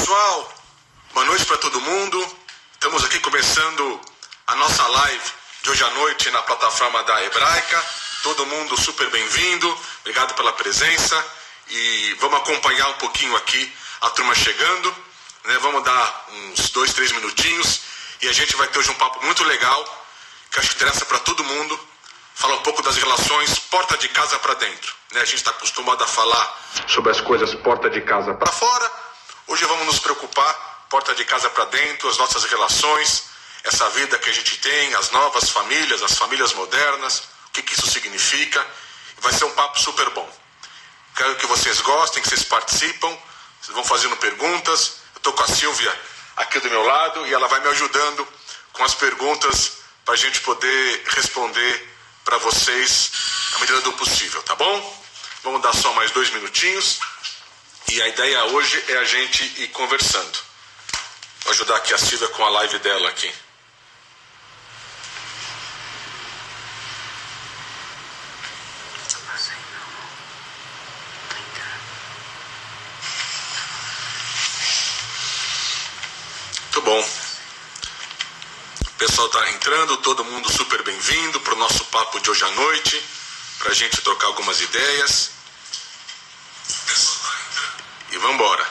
pessoal, boa noite para todo mundo. Estamos aqui começando a nossa live de hoje à noite na plataforma da Hebraica. Todo mundo super bem-vindo, obrigado pela presença e vamos acompanhar um pouquinho aqui a turma chegando, né? Vamos dar uns 2, 3 minutinhos e a gente vai ter hoje um papo muito legal que acho que interessa para todo mundo. Falar um pouco das relações porta de casa para dentro, né? A gente está acostumado a falar sobre as coisas porta de casa para fora. Hoje vamos nos preocupar porta de casa para dentro, as nossas relações, essa vida que a gente tem, as novas famílias, as famílias modernas, o que isso significa. Vai ser um papo super bom. Quero que vocês gostem, que vocês participam, vocês vão fazendo perguntas. Eu estou com a Silvia aqui do meu lado e ela vai me ajudando com as perguntas para a gente poder responder para vocês à medida do possível, tá bom? Vamos dar só mais 2 minutinhos e a ideia hoje é a gente ir conversando. Vou ajudar aqui a Silvia com a live dela aqui. Muito bom. O pessoal está entrando, todo mundo super bem-vindo para o nosso papo de hoje à noite, para a gente trocar algumas ideias. E vamos embora.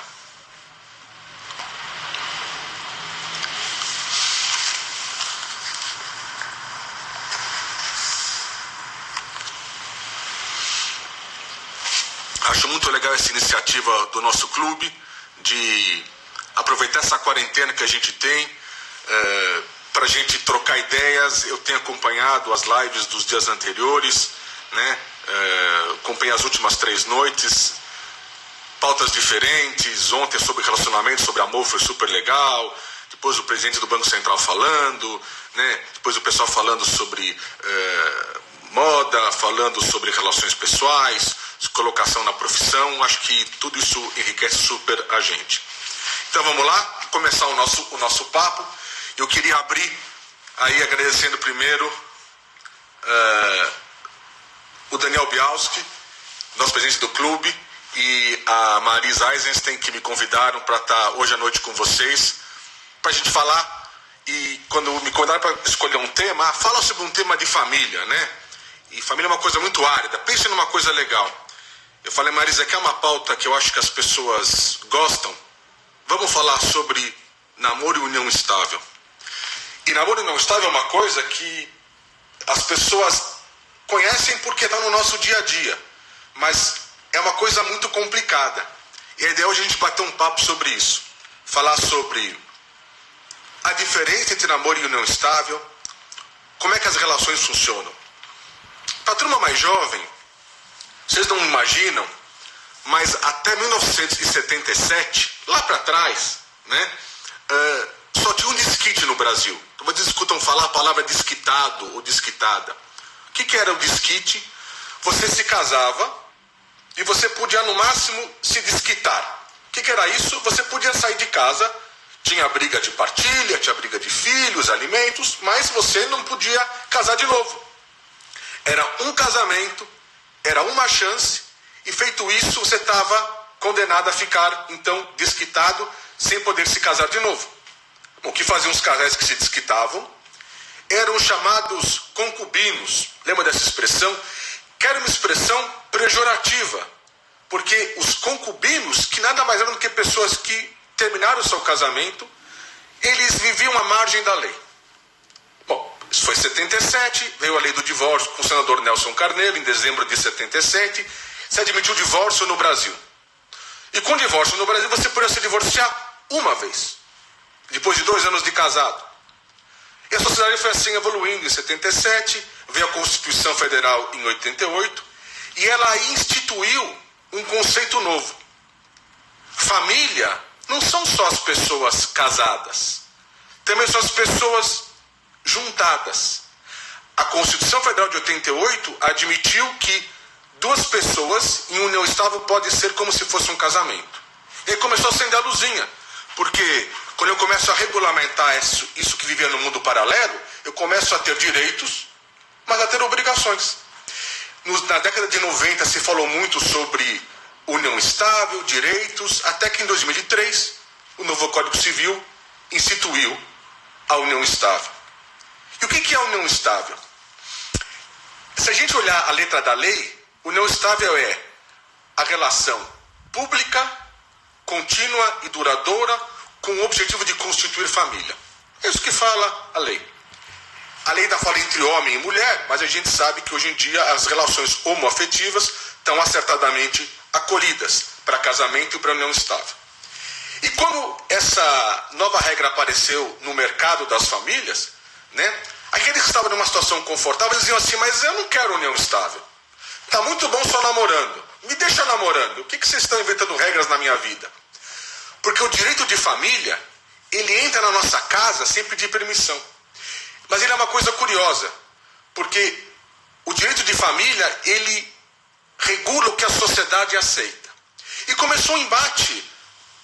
Acho muito legal essa iniciativa do nosso clube de aproveitar essa quarentena que a gente tem para a gente trocar ideias. Eu tenho acompanhado as lives dos dias anteriores, né? Acompanhei as últimas 3 noites, pautas diferentes. Ontem sobre relacionamento, sobre amor, foi super legal. Depois o presidente do Banco Central falando, né? Depois o pessoal falando sobre moda, falando sobre relações pessoais, colocação na profissão. Acho que tudo isso enriquece super a gente. Então vamos lá, começar o nosso papo. Eu queria abrir aí agradecendo primeiro o Daniel Bialski, nosso presidente do clube, e a Marisa Eisenstein, que me convidaram para estar hoje à noite com vocês, para a gente falar. E quando me convidaram para escolher um tema, fala sobre um tema de família, né? E família é uma coisa muito árida, pense numa coisa legal. Eu falei, Marisa, que é uma pauta que eu acho que as pessoas gostam. Vamos falar sobre namoro e união estável. E namoro e união estável é uma coisa que as pessoas conhecem porque está no nosso dia a dia. Mas é uma coisa muito complicada. E a ideia é hoje a gente bater um papo sobre isso. Falar sobre a diferença entre namoro e união estável. Como é que as relações funcionam. Para a turma mais jovem, vocês não imaginam, mas até 1977, lá para trás, né, só tinha um disquite no Brasil. Então vocês escutam falar a palavra desquitado ou desquitada. O que era o desquite? Você se casava e você podia no máximo se desquitar. O que era isso? Você podia sair de casa, tinha briga de partilha, tinha briga de filhos, alimentos, mas você não podia casar de novo. Era um casamento, era uma chance, e feito isso você estava condenado a ficar, então, desquitado, sem poder se casar de novo. O que faziam os casais que se desquitavam? Eram chamados concubinos. Lembra dessa expressão? Que era uma expressão pejorativa, porque os concubinos, que nada mais eram do que pessoas que terminaram o seu casamento, eles viviam à margem da lei. Bom, isso foi em 77, veio a lei do divórcio com o senador Nelson Carneiro, em dezembro de 77, se admitiu o divórcio no Brasil. E com o divórcio no Brasil você podia se divorciar uma vez, depois de 2 anos de casado. E a sociedade foi assim evoluindo. Em 77, veio a Constituição Federal em 88, e ela instituiu um conceito novo. Família não são só as pessoas casadas, também são as pessoas juntadas. A Constituição Federal de 88 admitiu que 2 pessoas em união estável pode ser como se fosse um casamento. E aí começou a acender a luzinha, porque quando eu começo a regulamentar isso que vivia no mundo paralelo, eu começo a ter direitos, mas a ter obrigações. Na década de 90 se falou muito sobre união estável, direitos, até que em 2003 o novo Código Civil instituiu a união estável. E o que é a união estável? Se a gente olhar a letra da lei, união estável é a relação pública, contínua e duradoura com o objetivo de constituir família. É isso que fala a lei. A lei ainda fala entre homem e mulher, mas a gente sabe que hoje em dia as relações homoafetivas estão acertadamente acolhidas para casamento e para união estável. E quando essa nova regra apareceu no mercado das famílias, né, aqueles que estavam numa situação confortável diziam assim, mas eu não quero união estável. Tá muito bom só namorando. Me deixa namorando. O que vocês estão inventando regras na minha vida? Porque o direito de família, ele entra na nossa casa sem pedir permissão. Mas ele é uma coisa curiosa, porque o direito de família, ele regula o que a sociedade aceita. E começou um embate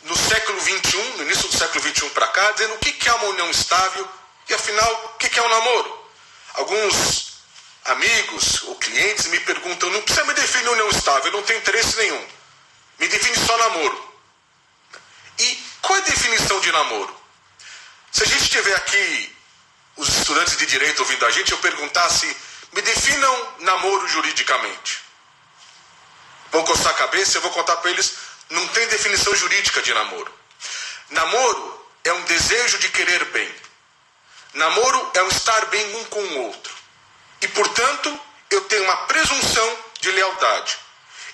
no século XXI, no início do século XXI para cá, dizendo o que é uma união estável e, afinal, o que é um namoro. Alguns amigos ou clientes me perguntam, não precisa me definir união estável, eu não tenho interesse nenhum. Me define só namoro. E qual é a definição de namoro? Se a gente tiver aqui os estudantes de direito ouvindo a gente, eu perguntasse, me definam namoro juridicamente. Vão coçar a cabeça, eu vou contar para eles, não tem definição jurídica de namoro. Namoro é um desejo de querer bem. Namoro é um estar bem um com o outro. E, portanto, eu tenho uma presunção de lealdade.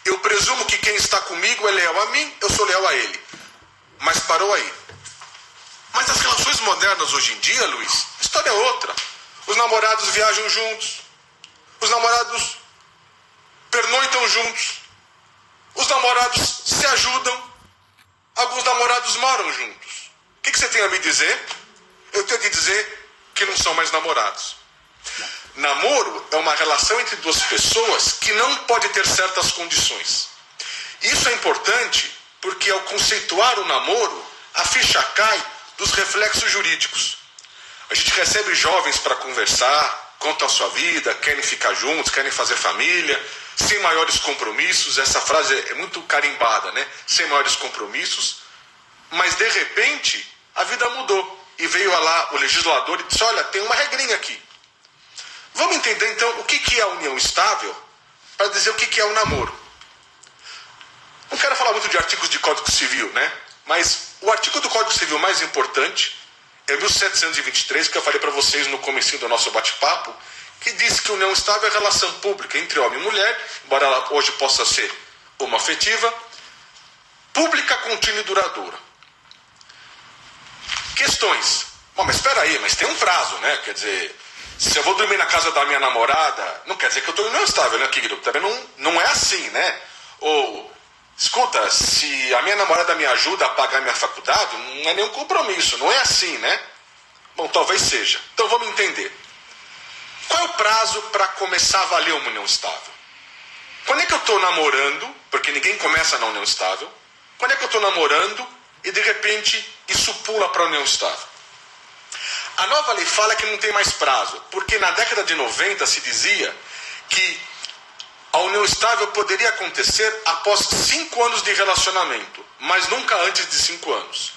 Eu presumo que quem está comigo é leal a mim, eu sou leal a ele. Mas parou aí. Mas as relações modernas hoje em dia, Luiz, a história é outra. Os namorados viajam juntos. Os namorados pernoitam juntos. Os namorados se ajudam. Alguns namorados moram juntos. O que você tem a me dizer? Eu tenho que dizer que não são mais namorados. Namoro é uma relação entre duas pessoas que não pode ter certas condições. Isso é importante porque ao conceituar o namoro, a ficha cai dos reflexos jurídicos. A gente recebe jovens para conversar, contam a sua vida, querem ficar juntos, querem fazer família, sem maiores compromissos. Essa frase é muito carimbada, né? Sem maiores compromissos. Mas, de repente, a vida mudou. E veio lá o legislador e disse, olha, tem uma regrinha aqui. Vamos entender, então, o que é a união estável para dizer o que é o namoro. Não quero falar muito de artigos de Código Civil, né? Mas o artigo do Código Civil mais importante é o 1723, que eu falei para vocês no comecinho do nosso bate-papo, que diz que união estável é relação pública entre homem e mulher, embora ela hoje possa ser homoafetiva, pública, contínua e duradoura. Questões. Bom, mas espera aí, mas tem um prazo, né? Quer dizer, se eu vou dormir na casa da minha namorada, não quer dizer que eu estou em união estável, né, querido? Também não é assim, né? Ou, escuta, se a minha namorada me ajuda a pagar minha faculdade, não é nenhum compromisso, não é assim, né? Bom, talvez seja. Então vamos entender. Qual é o prazo para começar a valer uma união estável? Quando é que eu estou namorando, porque ninguém começa na união estável, quando é que eu estou namorando e de repente isso pula para a união estável? A nova lei fala que não tem mais prazo, porque na década de 90 se dizia que a união estável poderia acontecer após 5 anos de relacionamento, mas nunca antes de 5 anos.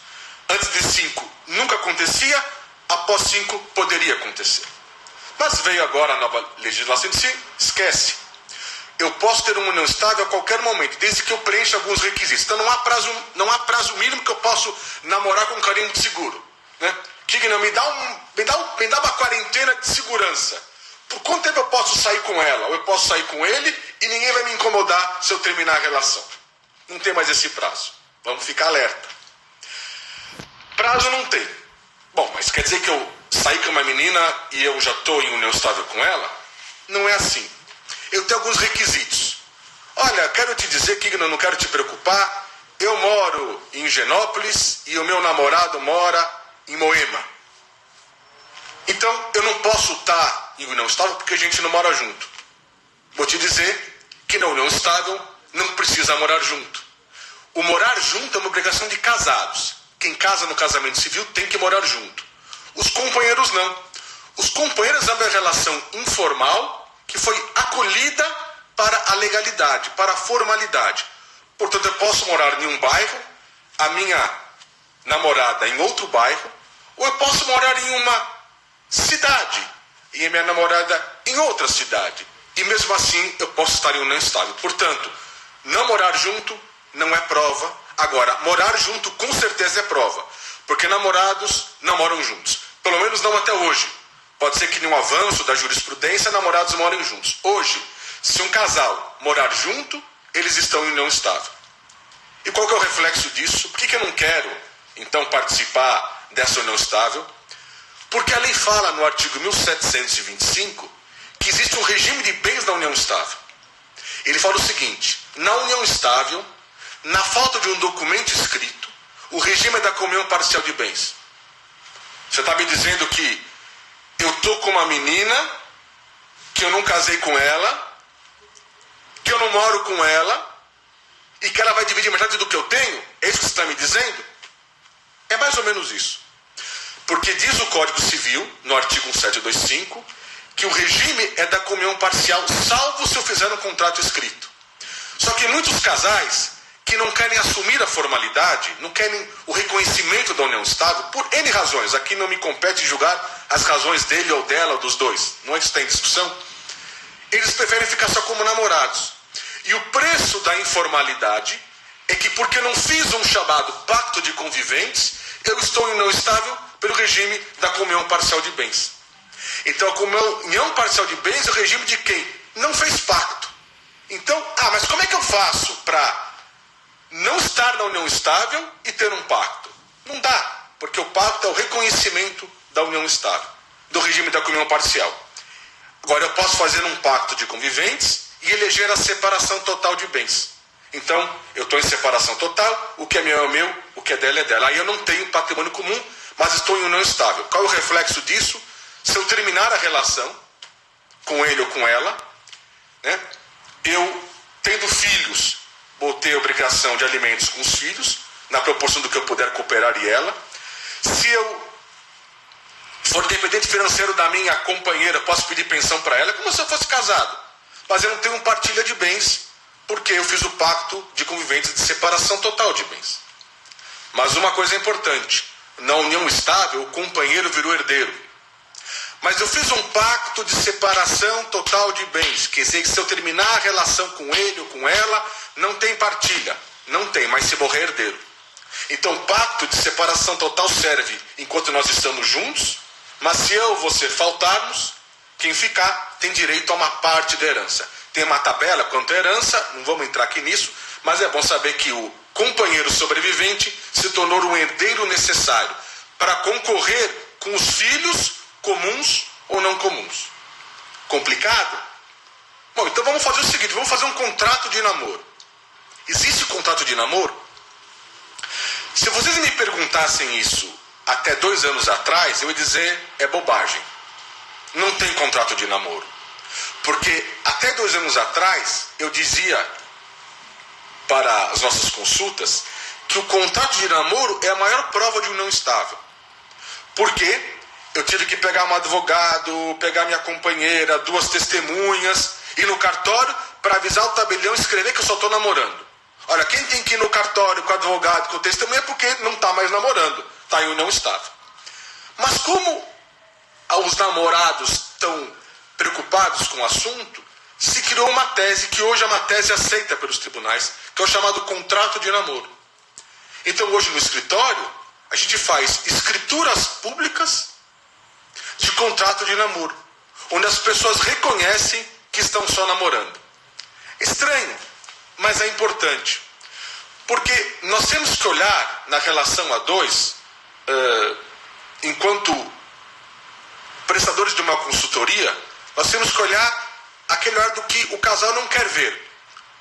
Antes de 5 nunca acontecia, após 5 poderia acontecer. Mas veio agora a nova legislação e disse, esquece. Eu posso ter uma união estável a qualquer momento, desde que eu preencha alguns requisitos. Então não há prazo mínimo que eu posso namorar com carimbo de seguro, né? Digna, me dá uma quarentena de segurança. Por quanto tempo eu posso sair com ela? Ou eu posso sair com ele e ninguém vai me incomodar se eu terminar a relação. Não tem mais esse prazo. Vamos ficar alerta. Prazo não tem. Bom, mas quer dizer que eu saí com uma menina e eu já estou em união estável com ela? Não é assim. Eu tenho alguns requisitos. Olha, quero te dizer que não quero te preocupar. Eu moro em Higienópolis e o meu namorado mora em Moema. Então, eu não posso estar em união estável porque a gente não mora junto. Vou te dizer que na união estável não precisa morar junto. O morar junto é uma obrigação de casados. Quem casa no casamento civil tem que morar junto. Os companheiros não. Os companheiros é uma relação informal que foi acolhida para a legalidade, para a formalidade. Portanto, eu posso morar em um bairro, a minha namorada em outro bairro, ou eu posso morar em uma cidade e a minha namorada em outra cidade. E mesmo assim eu posso estar em união estável. Portanto, não morar junto não é prova. Agora, morar junto com certeza é prova. Porque namorados não moram juntos. Pelo menos não até hoje. Pode ser que em um avanço da jurisprudência namorados morem juntos. Hoje, se um casal morar junto, eles estão em união estável. E qual que é o reflexo disso? Por que eu não quero, então, participar dessa união estável? Porque a lei fala no artigo 1725 que existe um regime de bens na união estável. Ele fala o seguinte: na união estável, na falta de um documento escrito, o regime é da comunhão parcial de bens. Você está me dizendo que eu estou com uma menina, que eu não casei com ela, que eu não moro com ela, e que ela vai dividir metade do que eu tenho? É isso que você está me dizendo? É mais ou menos isso. Porque diz o Código Civil, no artigo 1725, que o regime é da comunhão parcial, salvo se eu fizer um contrato escrito. Só que muitos casais que não querem assumir a formalidade, não querem o reconhecimento da união estável, por N razões, aqui não me compete julgar as razões dele ou dela, ou dos dois, não está em discussão, eles preferem ficar só como namorados. E o preço da informalidade é que, porque eu não fiz um chamado pacto de conviventes, eu estou em união estável pelo regime da comunhão parcial de bens. Então a comunhão parcial de bens é o regime de quem não fez pacto. Então, mas como é que eu faço para não estar na união estável e ter um pacto? Não dá, porque o pacto é o reconhecimento da união estável, do regime da comunhão parcial. Agora eu posso fazer um pacto de conviventes e eleger a separação total de bens. Então, eu estou em separação total, o que é meu, o que é dela. Aí eu não tenho patrimônio comum, mas estou em união estável. Qual é o reflexo disso? Se eu terminar a relação com ele ou com ela, né, eu, tendo filhos, vou ter obrigação de alimentos com os filhos, na proporção do que eu puder cooperar e ela. Se eu for dependente financeiro da minha companheira, posso pedir pensão para ela, como se eu fosse casado. Mas eu não tenho partilha de bens, porque eu fiz o pacto de convivência de separação total de bens. Mas uma coisa é importante: na união estável, o companheiro virou herdeiro. Mas eu fiz um pacto de separação total de bens, quer dizer que se eu terminar a relação com ele ou com ela, não tem partilha. Não tem, mas se morrer, herdeiro. Então o pacto de separação total serve enquanto nós estamos juntos, mas se eu ou você faltarmos, quem ficar tem direito a uma parte da herança. Tem uma tabela quanto à herança, não vamos entrar aqui nisso, mas é bom saber que o companheiro sobrevivente se tornou um herdeiro necessário para concorrer com os filhos comuns ou não comuns. Complicado? Bom, então vamos fazer o seguinte, vamos fazer um contrato de namoro. Existe contrato de namoro? Se vocês me perguntassem isso até 2 anos atrás, eu ia dizer, é bobagem. Não tem contrato de namoro. Porque até 2 anos atrás, eu dizia para as nossas consultas que o contrato de namoro é a maior prova de união estável. Por quê? Eu tive que pegar um advogado, pegar minha companheira, 2 testemunhas, ir no cartório para avisar o tabelião e escrever que eu só estou namorando. Olha, quem tem que ir no cartório com o advogado, com o testemunha, é porque não está mais namorando, está em união estável. Mas como os namorados estão preocupados com o assunto, se criou uma tese, que hoje é uma tese aceita pelos tribunais, que é o chamado contrato de namoro. Então hoje no escritório, a gente faz escrituras públicas de contrato de namoro, onde as pessoas reconhecem que estão só namorando. Estranho, mas é importante, porque nós temos que olhar na relação a dois, enquanto prestadores de uma consultoria, nós temos que olhar aquele olhar do que o casal não quer ver.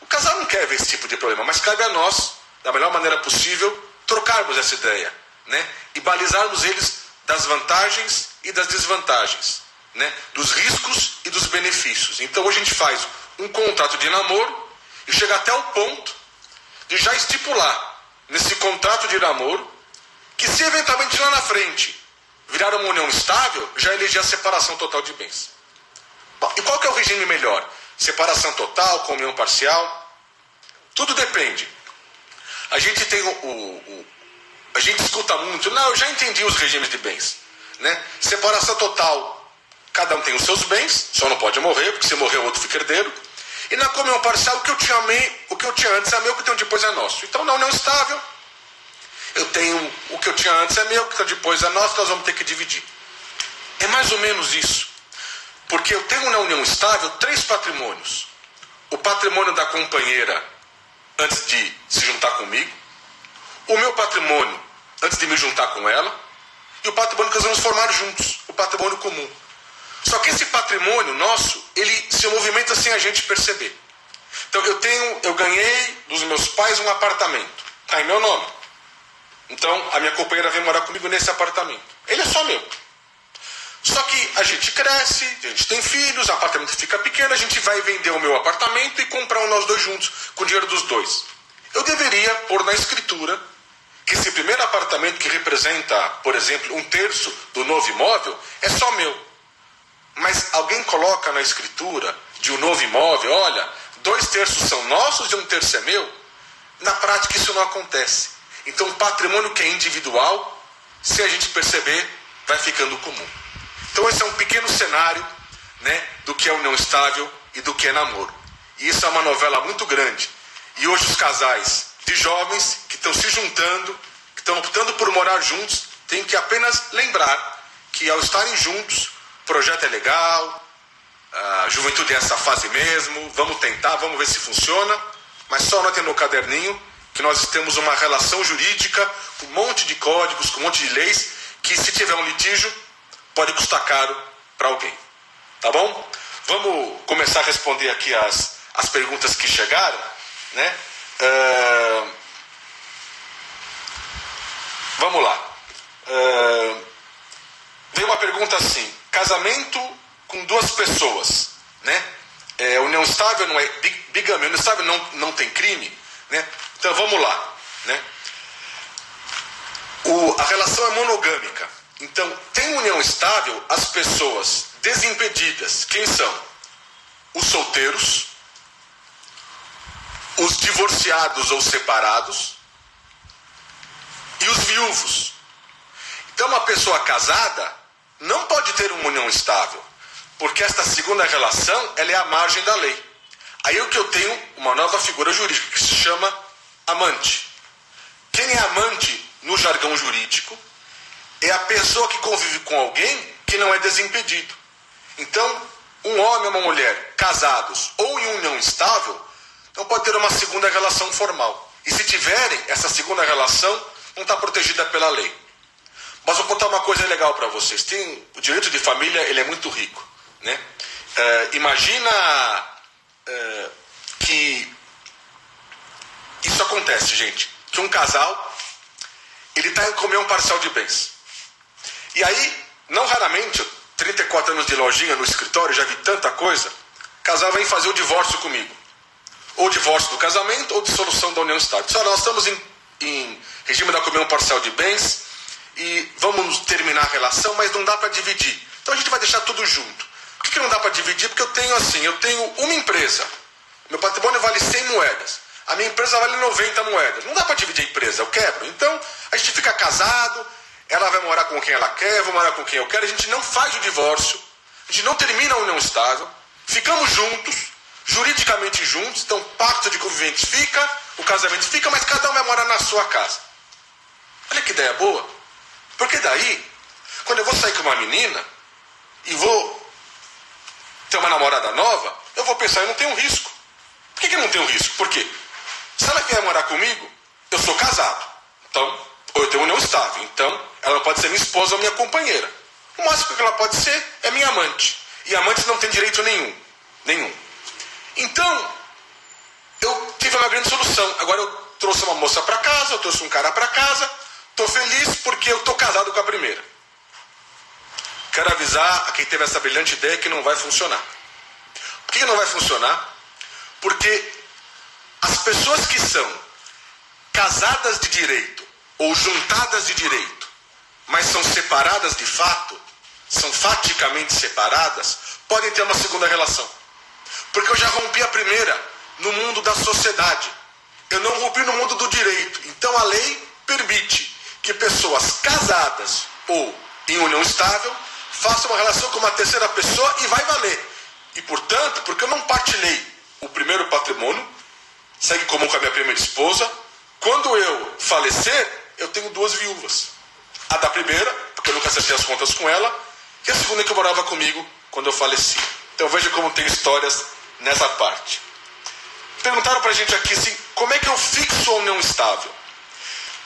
O casal não quer ver esse tipo de problema, mas cabe a nós, da melhor maneira possível, trocarmos essa ideia, né? E balizarmos eles das vantagens e das desvantagens, né? Dos riscos e dos benefícios. Então hoje a gente faz um contrato de namoro e chega até o ponto de já estipular nesse contrato de namoro que, se eventualmente lá na frente virar uma união estável, já eleger a separação total de bens. Bom, e qual que é o regime melhor? Separação total, comunhão parcial? Tudo depende. A gente tem a gente escuta muito, não, eu já entendi os regimes de bens, né? Separação total, cada um tem os seus bens, só não pode morrer, porque se morrer o outro fica herdeiro. E na comunhão parcial, o que eu tinha antes é meu, o que eu tenho depois é nosso. Então na união estável, eu tenho o que eu tinha antes é meu, o que eu tenho depois é nosso, nós vamos ter que dividir. É mais ou menos isso. Porque eu tenho na união estável 3 patrimônios. O patrimônio da companheira antes de se juntar comigo, o meu patrimônio antes de me juntar com ela, e o patrimônio que nós vamos formar juntos, o patrimônio comum. Só que esse patrimônio nosso, ele se movimenta sem a gente perceber. Então eu ganhei dos meus pais um apartamento, está em meu nome. Então a minha companheira vem morar comigo nesse apartamento. Ele é só meu. Só que a gente cresce, a gente tem filhos, o apartamento fica pequeno, a gente vai vender o meu apartamento e comprar nós dois juntos, com o dinheiro dos dois. Eu deveria pôr na escritura que esse primeiro apartamento, que representa, por exemplo, 1/3 do novo imóvel, é só meu. Mas alguém coloca na escritura de um novo imóvel, olha, 2/3 são nossos e 1/3 é meu? Na prática isso não acontece. Então o patrimônio que é individual, se a gente perceber, vai ficando comum. Então esse é um pequeno cenário, né, do que é união estável e do que é namoro. E isso é uma novela muito grande. E hoje os casais de jovens que estão se juntando, que estão optando por morar juntos, têm que apenas lembrar que ao estarem juntos, o projeto é legal, a juventude é essa fase mesmo, vamos tentar, vamos ver se funciona, mas só anotem no caderninho que nós temos uma relação jurídica com um monte de códigos, com um monte de leis, que se tiver um litígio, pode custar caro para alguém. Tá bom? Vamos começar a responder aqui as perguntas que chegaram, né? Vamos lá. Veio uma pergunta assim: casamento com 2 pessoas, né? União estável não é bigamia, união estável não tem crime, né? Então vamos lá, né? A relação é monogâmica. Então, tem união estável as pessoas desimpedidas. Quem são? Os solteiros, os divorciados ou separados e os viúvos. Então, uma pessoa casada não pode ter uma união estável, porque esta segunda relação ela é à margem da lei. Aí é o que eu tenho uma nova figura jurídica que se chama amante. Quem é amante no jargão jurídico é a pessoa que convive com alguém que não é desimpedido. Então, um homem e uma mulher casados ou em união estável não pode ter uma segunda relação formal. E se tiverem, essa segunda relação não está protegida pela lei. Mas vou contar uma coisa legal para vocês. O direito de família ele é muito rico, né? Imagina que isso acontece, gente. Que um casal ele está em comunhão parcial de bens. E aí, não raramente, 34 anos de lojinha no escritório, já vi tanta coisa, o casal vem fazer o divórcio comigo. Ou divórcio do casamento, ou dissolução da união estável. Só nós estamos em regime da comunhão parcial de bens, e vamos terminar a relação, mas não dá para dividir. Então a gente vai deixar tudo junto. Por que não dá para dividir? Porque eu tenho uma empresa. Meu patrimônio vale 100 moedas. A minha empresa vale 90 moedas. Não dá para dividir a empresa, eu quebro. Então a gente fica casado, ela vai morar com quem ela quer, eu vou morar com quem eu quero. A gente não faz o divórcio, a gente não termina a união estável, ficamos juntos, juridicamente juntos, então o pacto de conviventes fica, o casamento fica, mas cada um vai morar na sua casa. Olha que ideia boa. Porque daí, quando eu vou sair com uma menina e vou ter uma namorada nova, eu vou pensar, eu não tenho risco. Por que eu não tenho risco? Por quê? Se ela vier morar comigo, eu sou casado. Então, ou eu tenho união estável. Então, ela não pode ser minha esposa ou minha companheira. O máximo que ela pode ser é minha amante. E amantes não têm direito nenhum. Então, eu tive uma grande solução. Agora eu trouxe uma moça para casa, eu trouxe um cara para casa. Estou feliz porque eu estou casado com a primeira. Quero avisar a quem teve essa brilhante ideia que não vai funcionar. Por que não vai funcionar? Porque as pessoas que são casadas de direito ou juntadas de direito, mas são separadas de fato, são faticamente separadas, podem ter uma segunda relação. Porque eu já rompi a primeira no mundo da sociedade. Eu não rompi no mundo do direito. Então a lei permite que que pessoas casadas ou em união estável façam uma relação com uma terceira pessoa e vai valer. E, portanto, porque eu não partilhei o primeiro patrimônio, segue comum com a minha primeira esposa, quando eu falecer, eu tenho 2 viúvas. A da primeira, porque eu nunca acertei as contas com ela, e a segunda que morava comigo quando eu faleci. Então veja como tem histórias nessa parte. Perguntaram pra gente aqui assim, como é que eu fixo a união estável?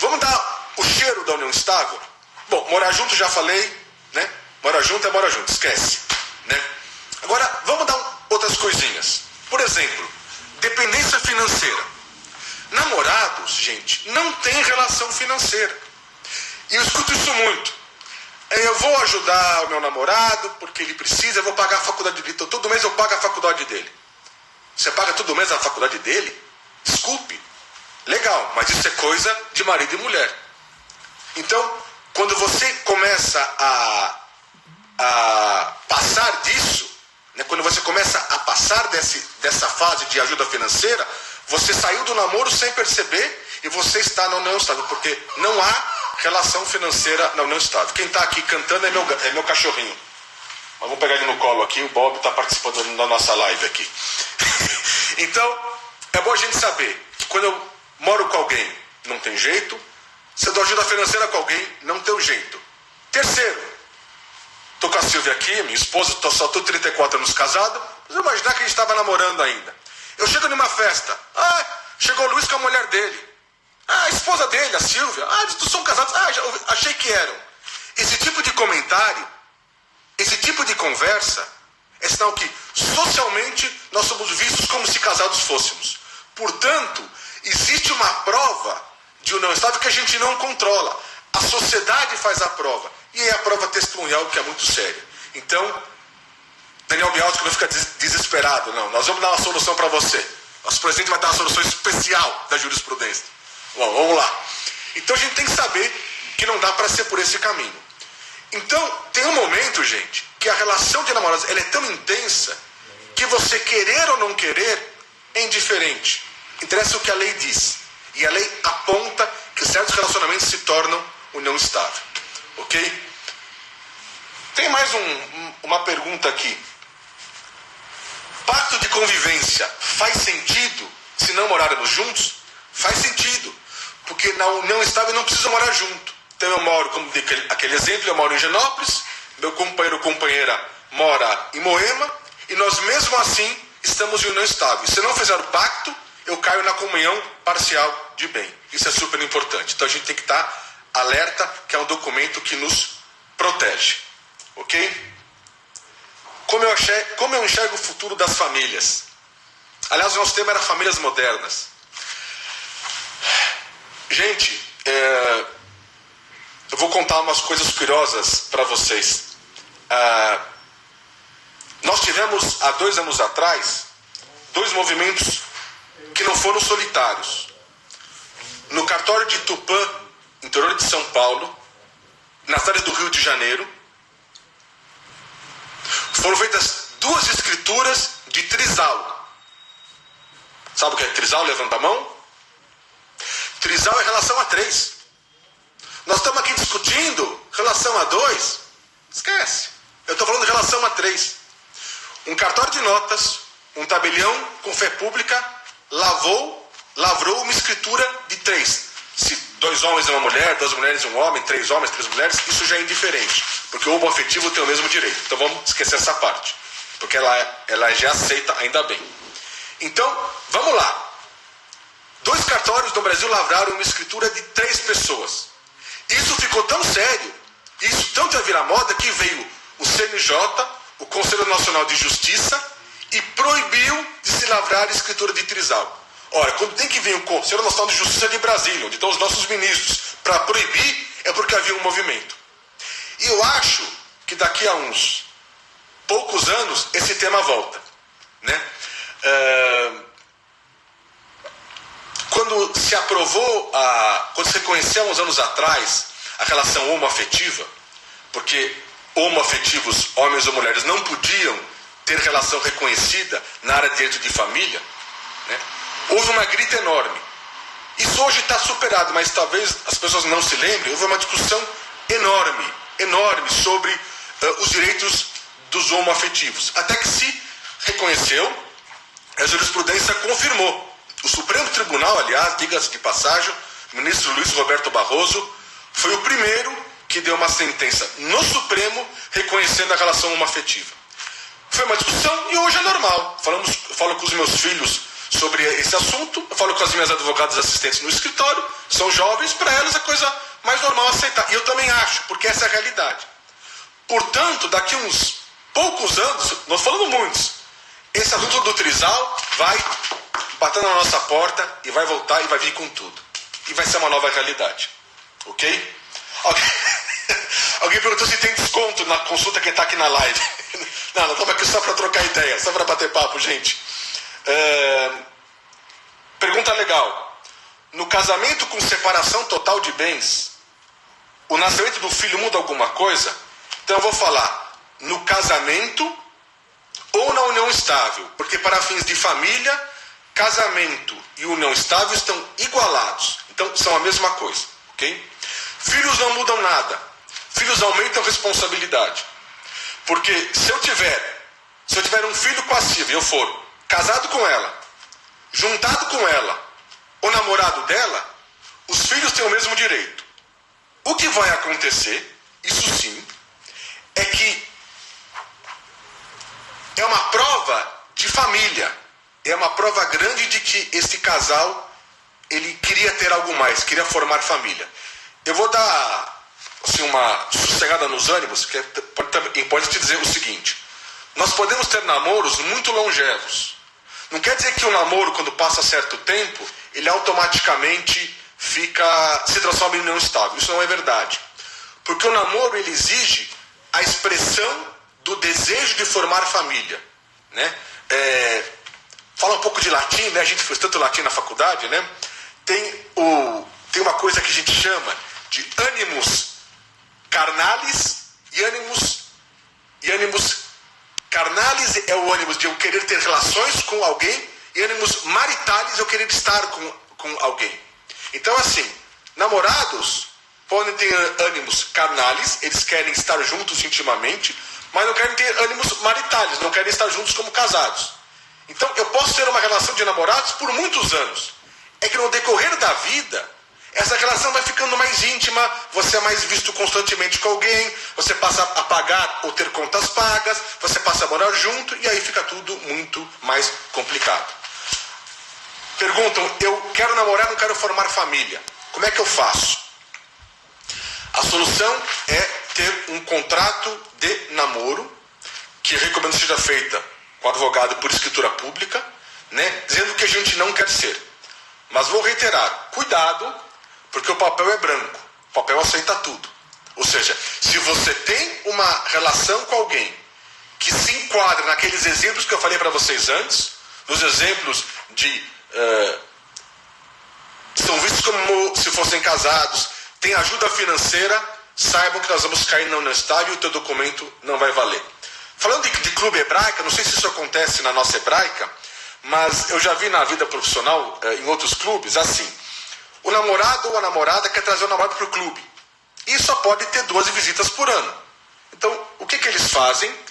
Vamos dar o cheiro da união estável? Bom, morar junto já falei, né? Morar junto é morar junto, esquece, né? Agora, vamos dar outras coisinhas. Por exemplo, dependência financeira. Namorados, gente, não tem relação financeira. E eu escuto isso muito. Eu vou ajudar o meu namorado porque ele precisa, eu vou pagar a faculdade dele. Então, todo mês eu pago a faculdade dele. Você paga todo mês a faculdade dele? Desculpe. Legal, mas isso é coisa de marido e mulher. Então, quando você começa a passar disso, né, quando você começa a passar dessa fase de ajuda financeira, você saiu do namoro sem perceber e você está na união estável, porque não há relação financeira na união estável. Quem está aqui cantando é meu cachorrinho. Mas vamos pegar ele no colo aqui, o Bob está participando da nossa live aqui. Então, é bom a gente saber que quando eu moro com alguém, não tem jeito. Se eu dou ajuda financeira com alguém, não tem jeito. Terceiro, estou com a Silvia aqui, minha esposa, só estou 34 anos casado, mas eu imaginar que a gente estava namorando ainda. Eu chego numa festa, chegou o Luiz com a mulher dele. A esposa dele, a Silvia, eles são casados, achei que eram. Esse tipo de comentário, esse tipo de conversa, é sinal que socialmente nós somos vistos como se casados fôssemos. Portanto, existe uma prova de união estável que a gente não controla. A sociedade faz a prova. E é a prova testemunhal, que é muito séria. Então, Daniel Bialski não fica desesperado, não. Nós vamos dar uma solução para você. Nosso presidente vai dar uma solução especial da jurisprudência. Bom, vamos lá. Então a gente tem que saber que não dá para ser por esse caminho. Então, tem um momento, gente, que a relação de namorados ela é tão intensa que você querer ou não querer é indiferente. Interessa o que a lei diz. E a lei aponta que certos relacionamentos se tornam união estável. Ok? Tem mais uma pergunta aqui. Pacto de convivência faz sentido se não morarmos juntos? Faz sentido. Porque na união estável não precisa morar junto. Então eu moro, como aquele exemplo, eu moro em Genópolis, meu companheiro ou companheira mora em Moema, e nós mesmo assim estamos em união estável. Se não fizer o pacto, eu caio na comunhão parcial de bem. Isso é super importante. Então a gente tem que estar alerta que é um documento que nos protege. Ok? Como eu enxergo o futuro das famílias? Aliás, o nosso tema era famílias modernas. Gente, eu vou contar umas coisas curiosas para vocês. Nós tivemos, há 2 anos atrás, 2 movimentos que não foram solitários. No cartório de Tupã, interior de São Paulo, na cidade do Rio de Janeiro, foram feitas 2 escrituras de trisal. Sabe o que é trisal? Levanta a mão. Trisal é relação a 3. Nós estamos aqui discutindo relação a 2. Esquece. Eu estou falando de relação a 3. Um cartório de notas, um tabelião com fé pública, lavrou uma escritura de 3. Se 2 homens e uma mulher, 2 mulheres e um homem, 3 homens, 3 mulheres, isso já é indiferente. Porque o homoafetivo tem o mesmo direito. Então vamos esquecer essa parte. Porque ela já aceita ainda bem. Então, vamos lá. 2 cartórios do Brasil lavraram uma escritura de 3 pessoas. Isso ficou tão sério, isso tanto a virar moda, que veio o CNJ, o Conselho Nacional de Justiça, e proibiu de se lavrar a escritura de trisal. Ora, quando tem que vir o Conselho Nacional de Justiça de Brasília, onde estão os nossos ministros, para proibir, é porque havia um movimento. E eu acho que daqui a uns poucos anos, esse tema volta. Né? Quando se aprovou, quando se reconheceu há uns anos atrás a relação homoafetiva, porque homoafetivos, homens ou mulheres, não podiam ter relação reconhecida na área de direito de família, né? Houve uma grita enorme. Isso hoje está superado, mas talvez as pessoas não se lembrem. Houve uma discussão enorme sobre os direitos dos homoafetivos. Até que se reconheceu, a jurisprudência confirmou. O Supremo Tribunal, aliás, diga-se de passagem, o ministro Luiz Roberto Barroso foi o primeiro que deu uma sentença no Supremo reconhecendo a relação homoafetiva. Foi uma discussão e hoje é normal. Eu falo com os meus filhos sobre esse assunto, eu falo com as minhas advogadas assistentes no escritório, são jovens, para elas é a coisa mais normal aceitar. E eu também acho, porque essa é a realidade. Portanto, daqui uns poucos anos, nós falamos muitos, esse assunto do trisal vai bater na nossa porta e vai voltar e vai vir com tudo. E vai ser uma nova realidade. Ok? Alguém perguntou se tem desconto na consulta que está aqui na live. Não, nós estamos aqui só para trocar ideia, só para bater papo, gente. Pergunta legal. No casamento com separação total de bens, o nascimento do filho muda alguma coisa? Então eu vou falar no casamento ou na união estável, porque para fins de família, casamento e união estável estão igualados. Então são a mesma coisa, ok? Filhos não mudam nada. Filhos aumentam a responsabilidade. Porque se eu tiver um filho com a Silvia e eu for casado com ela, juntado com ela, ou namorado dela, os filhos têm o mesmo direito. O que vai acontecer, isso sim, é que é uma prova de família. É uma prova grande de que esse casal, ele queria ter algo mais, queria formar família. Eu vou dar assim, uma sossegada nos ânimos, que pode te dizer o seguinte: nós podemos ter namoros muito longevos. Não quer dizer que o namoro, quando passa certo tempo, ele automaticamente se transforma em união estável. Isso não é verdade. Porque o namoro, ele exige a expressão do desejo de formar família, né? Fala um pouco de latim, né? A gente fez tanto latim na faculdade, né? Tem uma coisa que a gente chama de animus carnalis e animus carnalis é o ânimos de eu querer ter relações com alguém, e animus maritalis eu querer estar com alguém. Então, assim, namorados podem ter ânimos carnalis, eles querem estar juntos intimamente, mas não querem ter ânimos maritalis, não querem estar juntos como casados. Então, eu posso ter uma relação de namorados por muitos anos. É que no decorrer da vida, essa relação vai ficando mais íntima, você é mais visto constantemente com alguém, você passa a pagar ou ter contas pagas, você passa a morar junto, e aí fica tudo muito mais complicado. Perguntam, eu quero namorar, não quero formar família. Como é que eu faço? A solução é ter um contrato de namoro, que eu recomendo seja feita com advogado por escritura pública, né, dizendo que a gente não quer ser. Mas vou reiterar, cuidado, porque o papel é branco, o papel aceita tudo. Ou seja, se você tem uma relação com alguém que se enquadra naqueles exemplos que eu falei para vocês antes, nos exemplos de são vistos como se fossem casados, tem ajuda financeira, saibam que nós vamos cair na união estável e o teu documento não vai valer. Falando de clube hebraica, não sei se isso acontece na nossa hebraica, mas eu já vi na vida profissional, em outros clubes, assim, o namorado ou a namorada quer trazer o namorado para o clube, e só pode ter 12 visitas por ano. Então, o que eles fazem?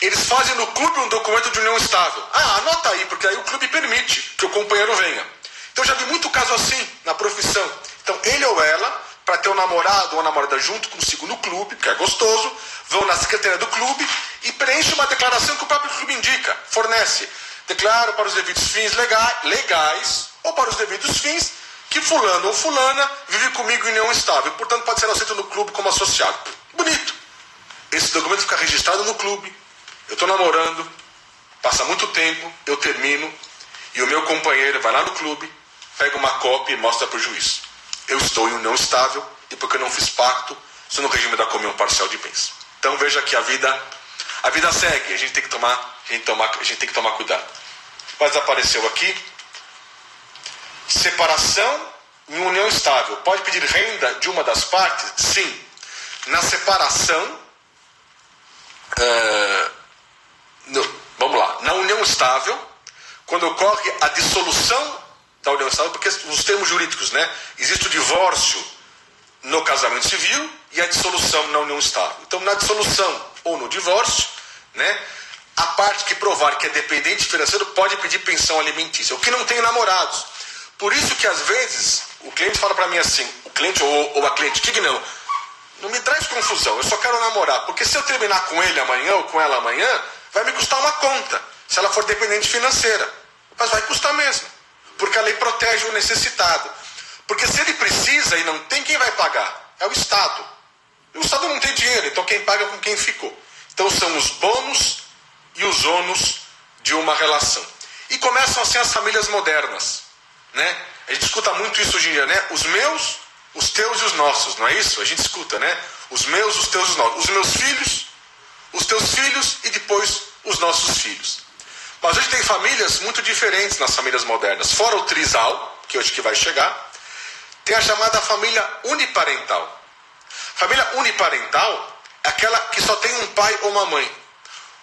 Eles fazem no clube um documento de união estável. Anota aí, porque aí o clube permite que o companheiro venha. Então, eu já vi muito caso assim, na profissão. Então, ele ou ela, para ter um namorado ou uma namorada junto consigo no clube, que é gostoso, vão na secretaria do clube e preenchem uma declaração que o próprio clube indica, fornece. Declaro para os devidos fins legais ou para os devidos fins que fulano ou fulana vive comigo em união estável. Portanto, pode ser aceito no clube como associado. Bonito. Esse documento fica registrado no clube. Eu estou namorando, passa muito tempo, eu termino, e o meu companheiro vai lá no clube, pega uma cópia e mostra para o juiz. Eu estou em união estável, e porque eu não fiz pacto, estou no regime da comunhão parcial de bens. Então veja que a vida segue, a gente tem que tomar cuidado. Mas apareceu aqui, separação em união estável. Pode pedir renda de uma das partes? Sim. Na separação, vamos lá, na união estável, quando ocorre a dissolução da união estável, porque os termos jurídicos, né? Existe o divórcio no casamento civil e a dissolução na união estável. Então, na dissolução ou no divórcio, né, a parte que provar que é dependente financeiro pode pedir pensão alimentícia, o que não tem namorados. Por isso que, às vezes, o cliente fala para mim assim, o cliente ou a cliente, que não me traz confusão, eu só quero namorar, porque se eu terminar com ele amanhã ou com ela amanhã, vai me custar uma conta, se ela for dependente financeira. Mas vai custar mesmo, porque a lei protege o necessitado. Porque se ele precisa e não tem, quem vai pagar? É o Estado. O Estado não tem dinheiro, então quem paga é com quem ficou. Então são os bônus e os ônus de uma relação. E começam assim as famílias modernas, né? A gente escuta muito isso hoje em dia, né? Os meus, os teus e os nossos, não é isso? A gente escuta, né? Os meus, os teus e os nossos. Os meus filhos, os teus filhos e depois os nossos filhos. Mas hoje tem famílias muito diferentes nas famílias modernas. Fora o trisal, que hoje que vai chegar, tem a chamada família uniparental. Família uniparental é aquela que só tem um pai ou uma mãe.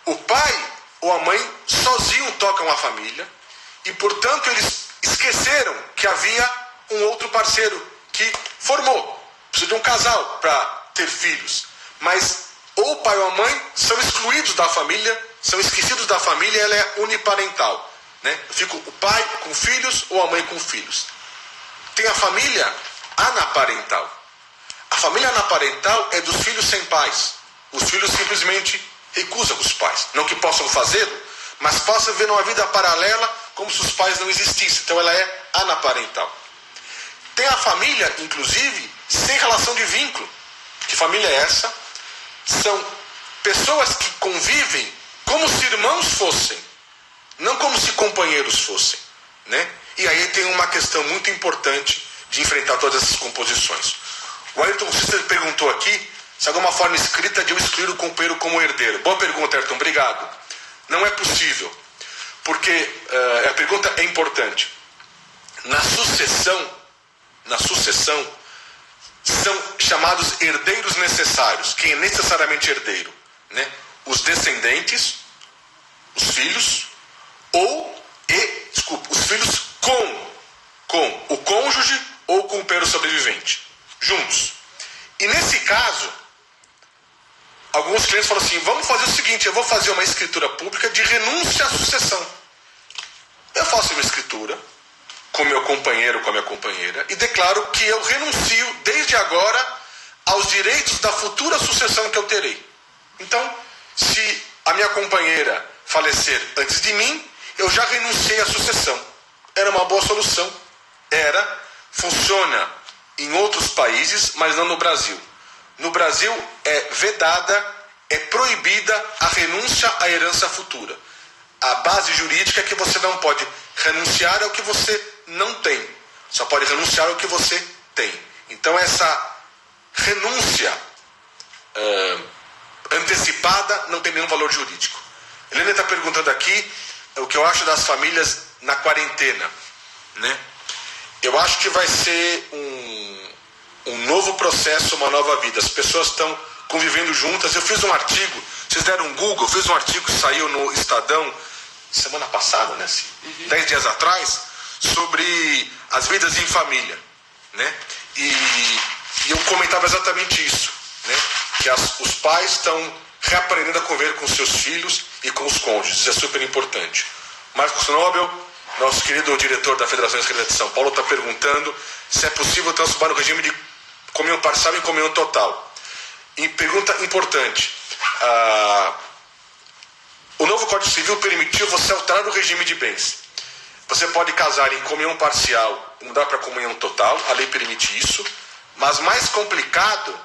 O pai ou a mãe sozinho tocam a família e, portanto, eles esqueceram que havia um outro parceiro que formou. Precisa de um casal para ter filhos. Mas ou o pai ou a mãe são excluídos da família, são esquecidos da família, ela é uniparental, né? Fica o pai com filhos ou a mãe com filhos. Tem a família anaparental. A família anaparental é dos filhos sem pais. Os filhos simplesmente recusam os pais. Não que possam fazê-lo, mas possam viver uma vida paralela como se os pais não existissem. Então ela é anaparental. Tem a família, inclusive, sem relação de vínculo. Que família é essa? São pessoas que convivem como se irmãos fossem, não como se companheiros fossem, né? E aí tem uma questão muito importante de enfrentar todas essas composições. O Ayrton Sister perguntou aqui se há alguma forma escrita de eu excluir o companheiro como herdeiro. Boa pergunta, Ayrton, obrigado. Não é possível, porque a pergunta é importante. Na sucessão, são chamados herdeiros necessários. Quem é necessariamente herdeiro, né? Os descendentes, os filhos, os filhos com o cônjuge ou com o companheiro sobrevivente, juntos. E nesse caso, alguns clientes falam assim, vamos fazer o seguinte, eu vou fazer uma escritura pública de renúncia à sucessão. Eu faço uma escritura com meu companheiro, com a minha companheira, e declaro que eu renuncio desde agora aos direitos da futura sucessão que eu terei. Então, se a minha companheira falecer antes de mim, eu já renunciei à sucessão. Era uma boa solução. Funciona em outros países, mas não no Brasil. No Brasil é vedada, é proibida a renúncia à herança futura. A base jurídica é que você não pode renunciar ao que você não tem. Só pode renunciar ao que você tem. Então essa renúncia antecipada não tem nenhum valor jurídico. Helena está perguntando aqui o que eu acho das famílias na quarentena, né? Eu acho que vai ser um novo processo, uma nova vida. As pessoas estão convivendo juntas. Eu fiz um artigo, vocês deram um Google, eu fiz um artigo que saiu no Estadão semana passada, né? 10 dias atrás, sobre as vidas em família, né? E eu comentava exatamente isso, né? Que os pais estão reaprendendo a conviver com seus filhos e com os cônjuges. Isso é super importante. Marcos Nobel, nosso querido diretor da Federação Escrevida de São Paulo, está perguntando se é possível transformar o regime de comunhão parcial em comunhão total. E pergunta importante. O novo Código Civil permitiu você alterar o regime de bens. Você pode casar em comunhão parcial e mudar para comunhão total, a lei permite isso, mas mais complicado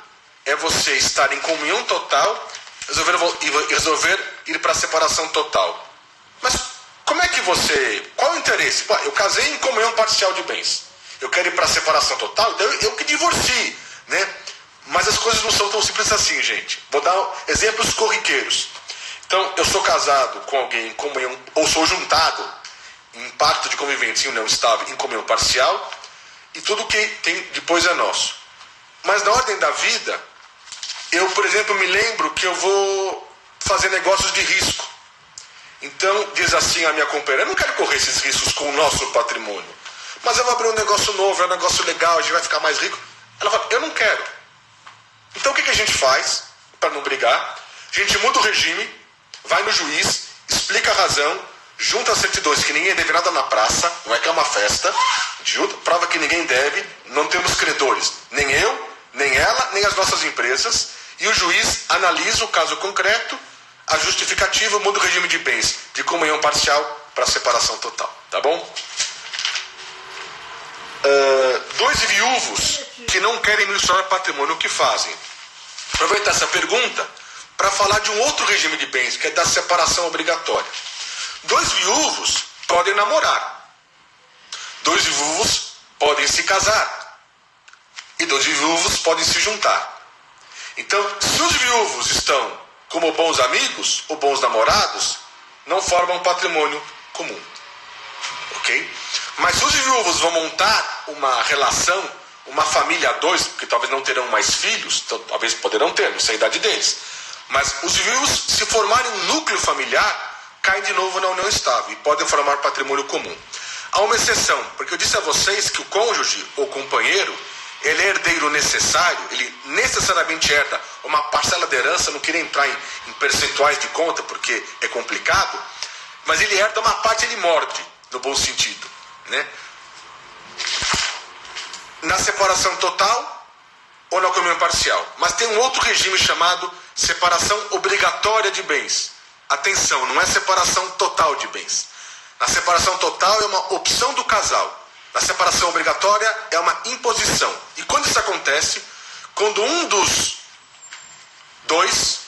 é você estar em comunhão total e resolver ir para a separação total. Mas como é que qual é o interesse? Pô, eu casei em comunhão parcial de bens, eu quero ir para a separação total, então eu que divorcie, né? Mas as coisas não são tão simples assim, gente. Vou dar exemplos corriqueiros. Então, eu sou casado com alguém em comunhão, ou sou juntado em pacto de convivência em união estável, em comunhão parcial, e tudo que tem depois é nosso. Mas na ordem da vida, eu, por exemplo, me lembro que eu vou fazer negócios de risco. Então, diz assim a minha companheira, eu não quero correr esses riscos com o nosso patrimônio, mas eu vou abrir um negócio novo, é um negócio legal, a gente vai ficar mais rico. Ela fala, eu não quero. Então o que a gente faz para não brigar? A gente muda o regime, vai no juiz, explica a razão, junta as certidões que ninguém deve nada na praça, não é que é uma festa, junta, prova que ninguém deve, não temos credores, nem eu, nem ela, nem as nossas empresas, e o juiz analisa o caso concreto, a justificativa, muda o regime de bens de comunhão parcial para separação total, tá bom? Dois viúvos que não querem misturar patrimônio, o que fazem? Aproveitar essa pergunta para falar de um outro regime de bens, que é da separação obrigatória. Dois viúvos podem namorar. Dois viúvos podem se casar. E dois viúvos podem se juntar. Então, se os viúvos estão como bons amigos ou bons namorados, não formam patrimônio comum. Ok? Mas se os viúvos vão montar uma relação, uma família a dois, porque talvez não terão mais filhos, talvez poderão ter, não sei a idade deles. Mas os viúvos, se formarem um núcleo familiar, caem de novo na união estável e podem formar patrimônio comum. Há uma exceção, porque eu disse a vocês que o cônjuge ou companheiro, ele é herdeiro necessário, ele necessariamente herda uma parcela da herança, não queria entrar em percentuais de conta, porque é complicado, mas ele herda uma parte, ele morde, no bom sentido, né? Na separação total ou na comunhão parcial. Mas tem um outro regime chamado separação obrigatória de bens. Atenção, não é separação total de bens. Na separação total é uma opção do casal. Na separação obrigatória é uma imposição. E quando isso acontece? Quando um dos dois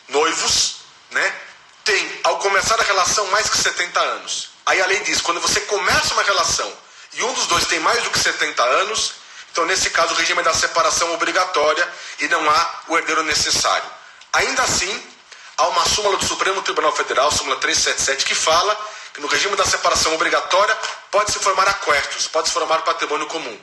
noivos, né, tem, ao começar a relação, mais que 70 anos. Aí a lei diz, quando você começa uma relação e um dos dois tem mais do que 70 anos, então nesse caso o regime é da separação obrigatória e não há o herdeiro necessário. Ainda assim, há uma súmula do Supremo Tribunal Federal, súmula 377, que fala que no regime da separação obrigatória pode se formar aquestos, pode se formar patrimônio comum.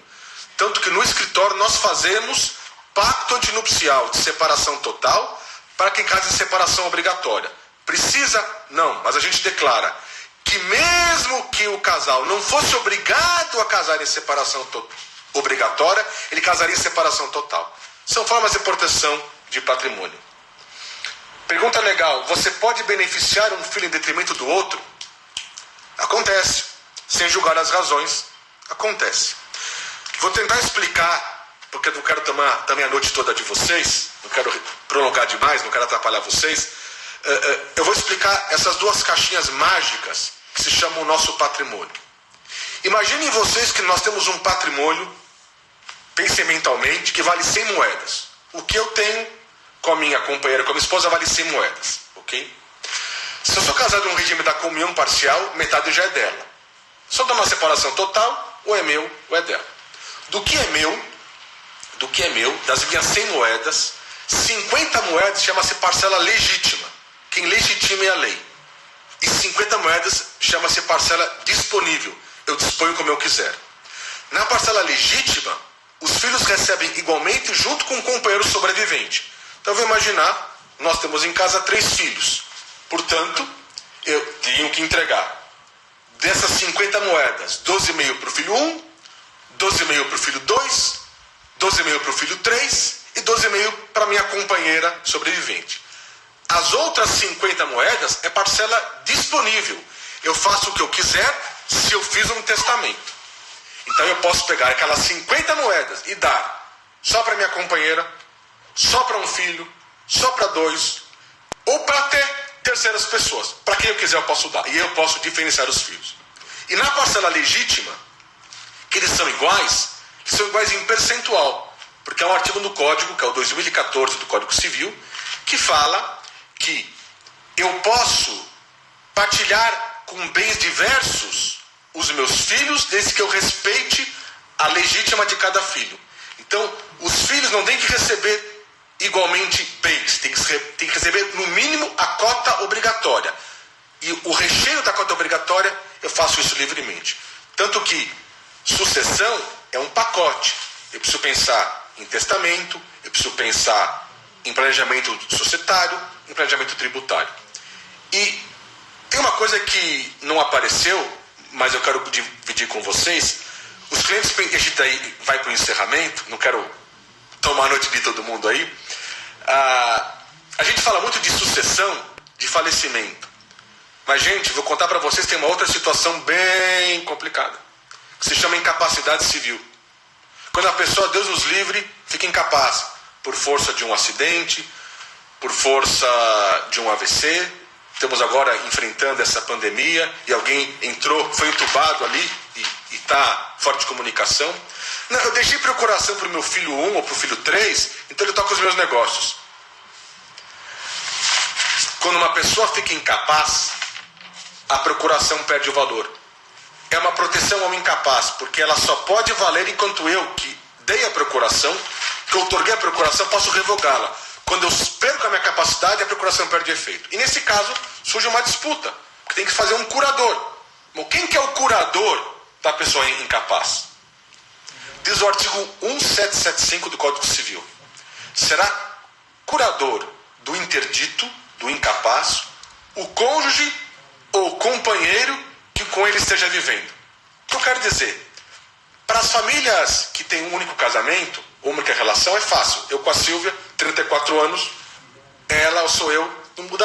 Tanto que no escritório nós fazemos pacto antinupcial de separação total para quem casa em separação obrigatória. Precisa? Não, mas a gente declara que mesmo que o casal não fosse obrigado a casar em separação obrigatória, ele casaria em separação total. São formas de proteção de patrimônio. Pergunta legal, você pode beneficiar um filho em detrimento do outro? Acontece, sem julgar as razões, acontece. Vou tentar explicar, porque eu não quero tomar também a noite toda de vocês, não quero prolongar demais, não quero atrapalhar vocês. Eu vou explicar essas duas caixinhas mágicas que se chamam o nosso patrimônio. Imaginem vocês que nós temos um patrimônio, pensem mentalmente, que vale 100 moedas. O que eu tenho com a minha companheira, com a minha esposa, vale 100 moedas. Ok? Se eu sou casado num regime da comunhão parcial, metade já é dela. Se eu dou uma separação total, ou é meu ou é dela. Do que é meu, das minhas 100 moedas, 50 moedas chama-se parcela legítima. Quem legitima é a lei. E 50 moedas chama-se parcela disponível. Eu disponho como eu quiser. Na parcela legítima, os filhos recebem igualmente junto com o companheiro sobrevivente. Então eu vou imaginar, nós temos em casa 3 filhos. Portanto, eu tenho que entregar dessas 50 moedas, 12,5 para o filho 1, 12,5 para o filho 2, 12,5 para o filho 3 e 12,5 para a minha companheira sobrevivente. As outras 50 moedas é parcela disponível. Eu faço o que eu quiser se eu fiz um testamento. Então eu posso pegar aquelas 50 moedas e dar só para minha companheira, só para um filho, só para 2, ou para até terceiras pessoas. Para quem eu quiser eu posso dar. E eu posso diferenciar os filhos. E na parcela legítima, que eles são iguais em percentual. Porque há um artigo no Código, que é o 2014 do Código Civil, que fala que eu posso partilhar com bens diversos os meus filhos, desde que eu respeite a legítima de cada filho. Então, os filhos não têm que receber igualmente bens, tem que receber no mínimo a cota obrigatória. E o recheio da cota obrigatória, eu faço isso livremente. Tanto que sucessão é um pacote. Eu preciso pensar em testamento, eu preciso pensar em planejamento societário, em planejamento tributário. E tem uma coisa que não apareceu, mas eu quero dividir com vocês. os clientes, a gente daí vai para o encerramento, não quero tomar a noite de todo mundo aí. A gente fala muito de sucessão, de falecimento. Mas, gente, vou contar para vocês, tem uma outra situação bem complicada, que se chama incapacidade civil. Quando a pessoa, Deus nos livre, fica incapaz, por força de um acidente, por força de um AVC. Estamos agora enfrentando essa pandemia e alguém entrou, foi entubado ali e está fora de comunicação. Não, eu deixei procuração para o meu filho 1 ou para o filho 3, então ele toca os meus negócios. Quando uma pessoa fica incapaz, a procuração perde o valor. É uma proteção ao incapaz, porque ela só pode valer enquanto eu, que dei a procuração, que outorguei a procuração, posso revogá-la. Quando eu perco a minha capacidade, a procuração perde efeito. E nesse caso, surge uma disputa, porque tem que fazer um curador. Bom, quem que é o curador da pessoa incapaz? Diz o artigo 1775 do Código Civil. Será curador do interdito, do incapaz, o cônjuge ou companheiro que com ele esteja vivendo. O que eu quero dizer? Para as famílias que têm um único casamento, única relação, é fácil. Eu com a Silvia, 34 anos, ela ou sou eu, não muda nada.